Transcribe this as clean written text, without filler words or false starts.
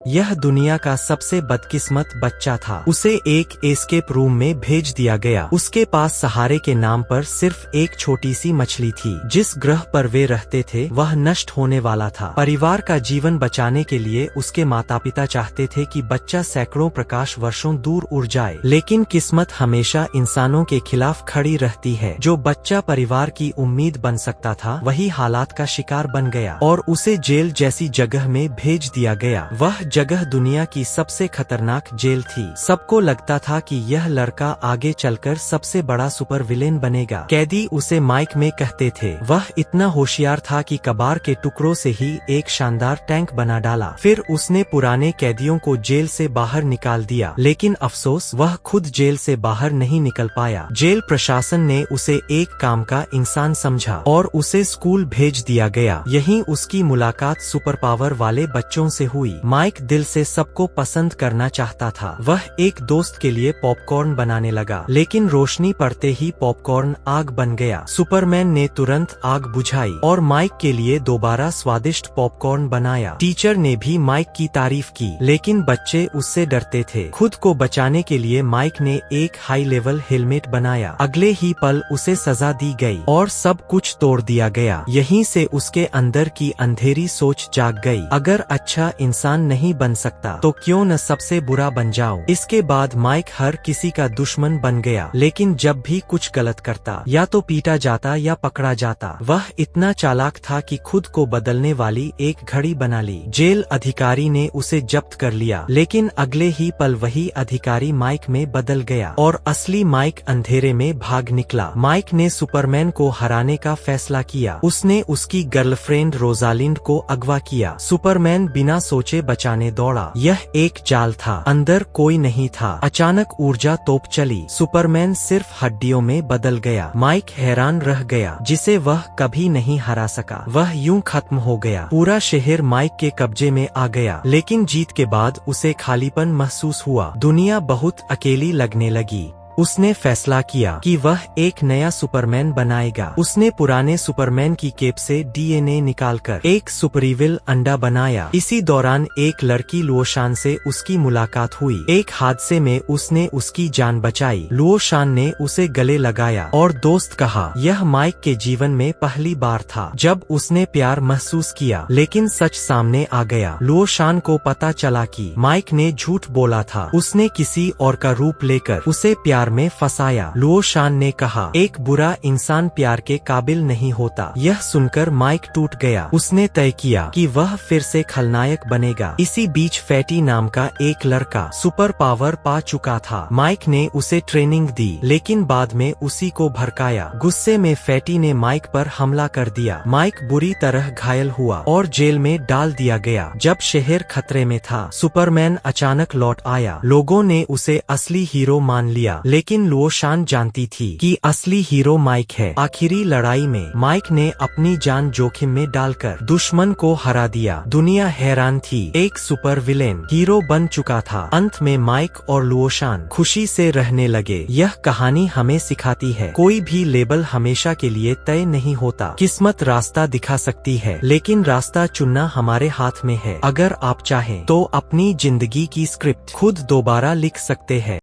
यह दुनिया का सबसे बदकिस्मत बच्चा था। उसे एक एस्केप रूम में भेज दिया गया। उसके पास सहारे के नाम पर सिर्फ एक छोटी सी मछली थी। जिस ग्रह पर वे रहते थे वह नष्ट होने वाला था। परिवार का जीवन बचाने के लिए उसके माता पिता चाहते थे कि बच्चा सैकड़ों प्रकाश वर्षों दूर उड़ जाए, लेकिन किस्मत हमेशा इंसानों के खिलाफ खड़ी रहती है। जो बच्चा परिवार की उम्मीद बन सकता था वही हालात का शिकार बन गया और उसे जेल जैसी जगह में भेज दिया गया। वह जगह दुनिया की सबसे खतरनाक जेल थी। सबको लगता था कि यह लड़का आगे चलकर सबसे बड़ा सुपर विलेन बनेगा। कैदी उसे माइक में कहते थे। वह इतना होशियार था कि कबाड़ के टुकड़ों से ही एक शानदार टैंक बना डाला। फिर उसने पुराने कैदियों को जेल से बाहर निकाल दिया, लेकिन अफसोस वह खुद जेल से बाहर नहीं निकल पाया। जेल प्रशासन ने उसे एक काम का इंसान समझा और उसे स्कूल भेज दिया गया। यहीं उसकी मुलाकात सुपर पावर वाले बच्चों से हुई। माइक दिल से सबको पसंद करना चाहता था। वह एक दोस्त के लिए पॉपकॉर्न बनाने लगा, लेकिन रोशनी पड़ते ही पॉपकॉर्न आग बन गया। सुपरमैन ने तुरंत आग बुझाई और माइक के लिए दोबारा स्वादिष्ट पॉपकॉर्न बनाया। टीचर ने भी माइक की तारीफ की, लेकिन बच्चे उससे डरते थे। खुद को बचाने के लिए माइक ने एक हाई लेवल हेलमेट बनाया। अगले ही पल उसे सजा दी गई और सब कुछ तोड़ दिया गया। यहीं से उसके अंदर की अंधेरी सोच जाग गई। अगर अच्छा इंसान नहीं बन सकता तो क्यों न सबसे बुरा बन जाऊं। इसके बाद माइक हर किसी का दुश्मन बन गया, लेकिन जब भी कुछ गलत करता या तो पीटा जाता या पकड़ा जाता। वह इतना चालाक था कि खुद को बदलने वाली एक घड़ी बना ली। जेल अधिकारी ने उसे जब्त कर लिया, लेकिन अगले ही पल वही अधिकारी माइक में बदल गया और असली माइक अंधेरे में भाग निकला। माइक ने सुपरमैन को हराने का फैसला किया। उसने उसकी गर्लफ्रेंड रोजालिंड को अगवा किया। सुपरमैन बिना सोचे बचाने दौड़ा। यह एक जाल था, अंदर कोई नहीं था। अचानक ऊर्जा तोप चली। सुपरमैन सिर्फ हड्डियों में बदल गया। माइक हैरान रह गया, जिसे वह कभी नहीं हरा सका। वह यूं खत्म हो गया। पूरा शहर माइक के कब्जे में आ गया, लेकिन जीत के बाद उसे खालीपन महसूस हुआ। दुनिया बहुत अकेली लगने लगी। उसने फैसला किया कि वह एक नया सुपरमैन बनाएगा। उसने पुराने सुपरमैन की केप से डीएनए निकालकर एक सुपरइविल अंडा बनाया। इसी दौरान एक लड़की लुओशान से उसकी मुलाकात हुई। एक हादसे में उसने उसकी जान बचाई। लुओशान ने उसे गले लगाया और दोस्त कहा। यह माइक के जीवन में पहली बार था जब उसने प्यार महसूस किया, लेकिन सच सामने आ गया। लुओशान को पता चला कि माइक ने झूठ बोला था। उसने किसी और का रूप लेकर उसे प्यार में फंसाया। लुओशान ने कहा, एक बुरा इंसान प्यार के काबिल नहीं होता। यह सुनकर माइक टूट गया। उसने तय किया कि वह फिर से खलनायक बनेगा। इसी बीच फैटी नाम का एक लड़का सुपर पावर पा चुका था। माइक ने उसे ट्रेनिंग दी, लेकिन बाद में उसी को भड़काया। गुस्से में फैटी ने माइक पर हमला कर दिया। माइक बुरी तरह घायल हुआ और जेल में डाल दिया गया। जब शहर खतरे में था, सुपरमैन अचानक लौट आया। लोगों ने उसे असली हीरो मान लिया, लेकिन लुओशान जानती थी कि असली हीरो माइक है। आखिरी लड़ाई में माइक ने अपनी जान जोखिम में डालकर दुश्मन को हरा दिया। दुनिया हैरान थी। एक सुपर विलेन हीरो बन चुका था। अंत में माइक और लुओशान खुशी से रहने लगे। यह कहानी हमें सिखाती है, कोई भी लेबल हमेशा के लिए तय नहीं होता। किस्मत रास्ता दिखा सकती है, लेकिन रास्ता चुनना हमारे हाथ में है। अगर आप चाहें तो अपनी जिंदगी की स्क्रिप्ट खुद दोबारा लिख सकते हैं।